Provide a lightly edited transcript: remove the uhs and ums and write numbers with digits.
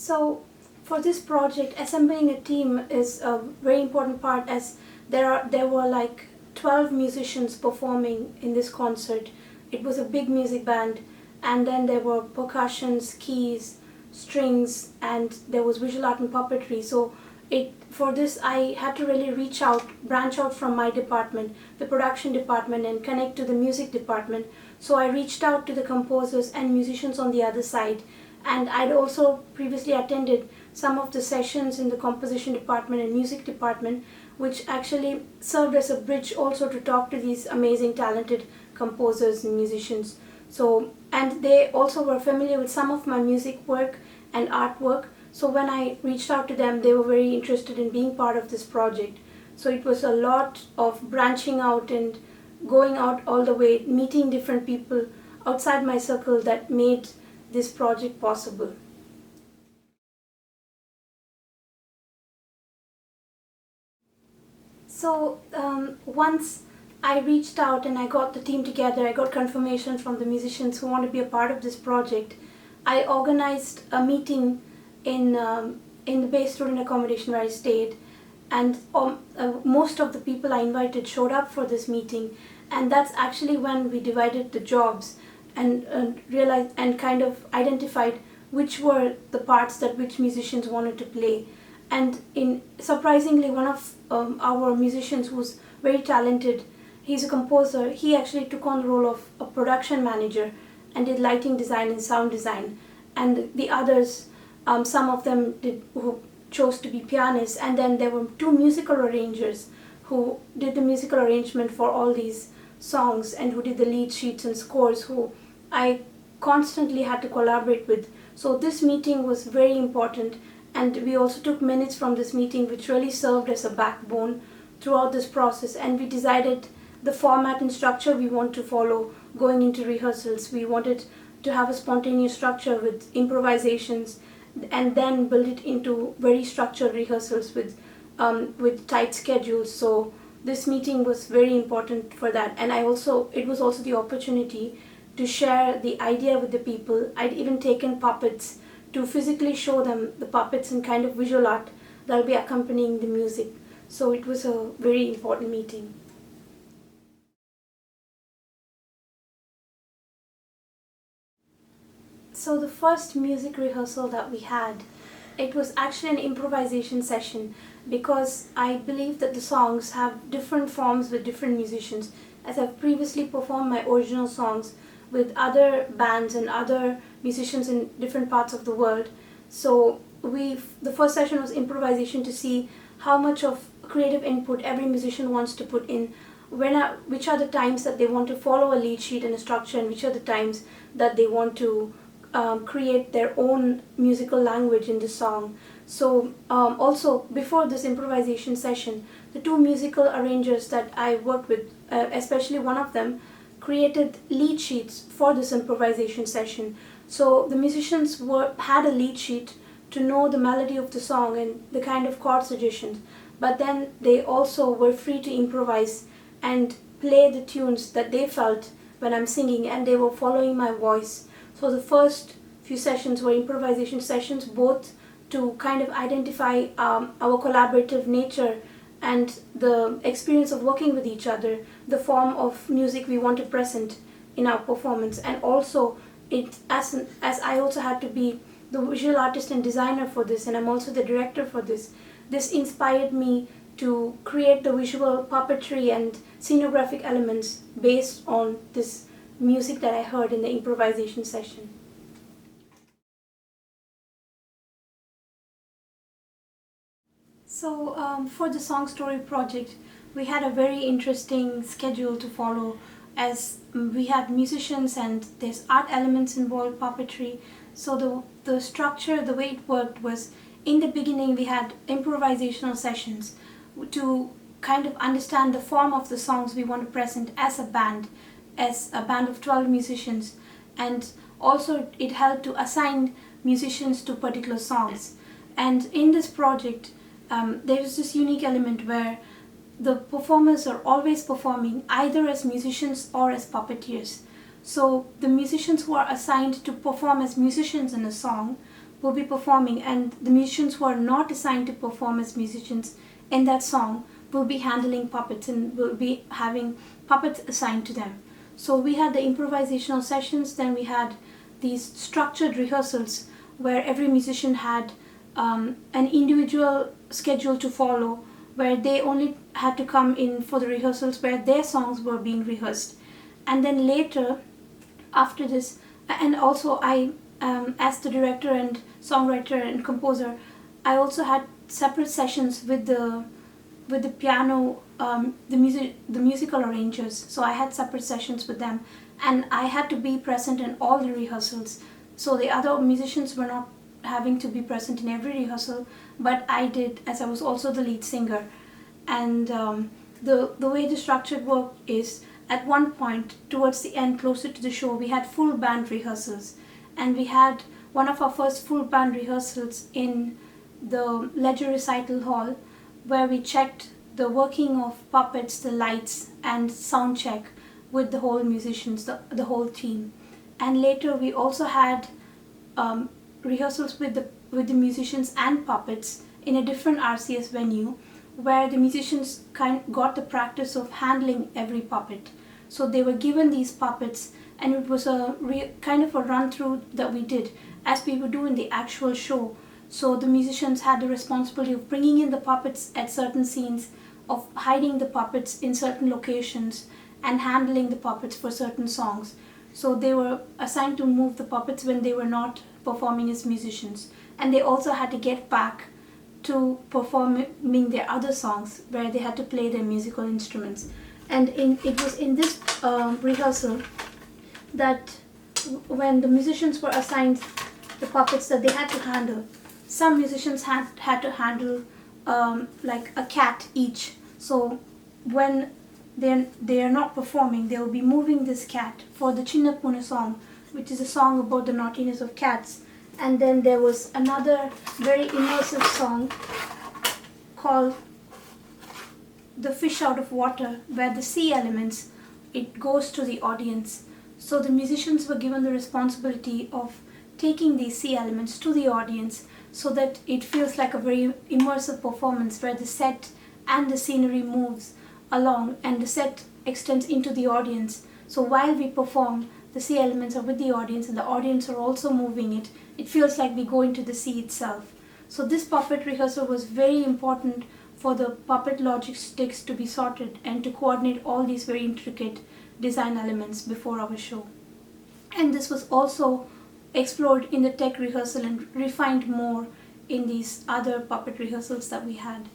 So for this project, assembling a team is a very important part, as there were like 12 musicians performing in this concert. It was a big music band, and then there were percussions, keys, strings, and there was visual art and puppetry. So for this I had to really branch out from my department, the production department, and connect to the music department. So I reached out to the composers and musicians on the other side, and I'd also previously attended some of the sessions in the composition department and music department, which actually served as a bridge also to talk to these amazing talented composers and musicians. So, and they also were familiar with some of my music work and artwork. So when I reached out to them, they were very interested in being part of this project. So it was a lot of branching out and going out all the way, meeting different people outside my circle that made this project possible. So once I reached out and I got the team together, I got confirmation from the musicians who want to be a part of this project. I organized a meeting in the base student accommodation where I stayed, and most of the people I invited showed up for this meeting, and that's actually when we divided the jobs and realized and kind of identified which were the parts that which musicians wanted to play. And surprisingly, one of our musicians who's very talented, he's a composer, he actually took on the role of a production manager and did lighting design and sound design. And the others, some of them who chose to be pianists, and then there were two musical arrangers who did the musical arrangement for all these songs and who did the lead sheets and scores, who I constantly had to collaborate with. So this meeting was very important, and we also took minutes from this meeting, which really served as a backbone throughout this process. And we decided the format and structure we want to follow going into rehearsals. We wanted to have a spontaneous structure with improvisations, and then build it into very structured rehearsals with tight schedules. So this meeting was very important for that. And it was also the opportunity to share the idea with the people. I'd even taken puppets to physically show them the puppets and kind of visual art that'll be accompanying the music. So it was a very important meeting. So the first music rehearsal that we had, it was actually an improvisation session, because I believe that the songs have different forms with different musicians, as I've previously performed my original songs with other bands and other musicians in different parts of the world. So the first session was improvisation to see how much of creative input every musician wants to put in, which are the times that they want to follow a lead sheet and a structure, and which are the times that they want to create their own musical language in the song. So also before this improvisation session, the two musical arrangers that I worked with, especially one of them, created lead sheets for this improvisation session. So the musicians had a lead sheet to know the melody of the song and the kind of chord suggestions, but then they also were free to improvise and play the tunes that they felt when I'm singing, and they were following my voice. So the first few sessions were improvisation sessions, both to kind of identify our collaborative nature and the experience of working with each other, the form of music we want to present in our performance. And also, as I also had to be the visual artist and designer for this, and I'm also the director for this, this inspired me to create the visual puppetry and scenographic elements based on this music that I heard in the improvisation session. So for the Song Story project, we had a very interesting schedule to follow, as we had musicians and there's art elements involved, puppetry. So the structure, the way it worked was, in the beginning we had improvisational sessions to kind of understand the form of the songs we want to present as a band of 12 musicians. And also it helped to assign musicians to particular songs. And in this project, there is this unique element where the performers are always performing either as musicians or as puppeteers. So the musicians who are assigned to perform as musicians in a song will be performing, and the musicians who are not assigned to perform as musicians in that song will be handling puppets and will be having puppets assigned to them. So we had the improvisational sessions, then we had these structured rehearsals where every musician had an individual schedule to follow, where they only had to come in for the rehearsals where their songs were being rehearsed. And then later, after this, and also I, as the director and songwriter and composer, I also had separate sessions with the piano, the musical arrangers. So I had separate sessions with them, and I had to be present in all the rehearsals. So the other musicians were not having to be present in every rehearsal, but I did, as I was also the lead singer. And the way the structured work is, at one point towards the end, closer to the show, we had full band rehearsals, and we had one of our first full band rehearsals in the Ledger Recital Hall, where we checked the working of puppets, the lights, and sound check with the whole musicians, the whole team. And later we also had rehearsals with the musicians and puppets in a different RCS venue, where the musicians got the practice of handling every puppet. So they were given these puppets, and it was a kind of a run through that we did as we would do in the actual show. So the musicians had the responsibility of bringing in the puppets at certain scenes, of hiding the puppets in certain locations, and handling the puppets for certain songs. So they were assigned to move the puppets when they were not performing as musicians. And they also had to get back to performing their other songs, where they had to play their musical instruments. And it was in this rehearsal that when the musicians were assigned the puppets that they had to handle, some musicians had to handle like a cat each. So when they are not performing, they will be moving this cat for the Chinna Pune song, which is a song about the naughtiness of cats. And then there was another very immersive song called The Fish Out of Water, where the sea elements, it goes to the audience. So the musicians were given the responsibility of taking these sea elements to the audience, so that it feels like a very immersive performance, where the set and the scenery moves along and the set extends into the audience. So while we perform, the sea elements are with the audience and the audience are also moving it. It feels like we go into the sea itself. So this puppet rehearsal was very important for the puppet logistics to be sorted and to coordinate all these very intricate design elements before our show. And this was also explored in the tech rehearsal and refined more in these other puppet rehearsals that we had.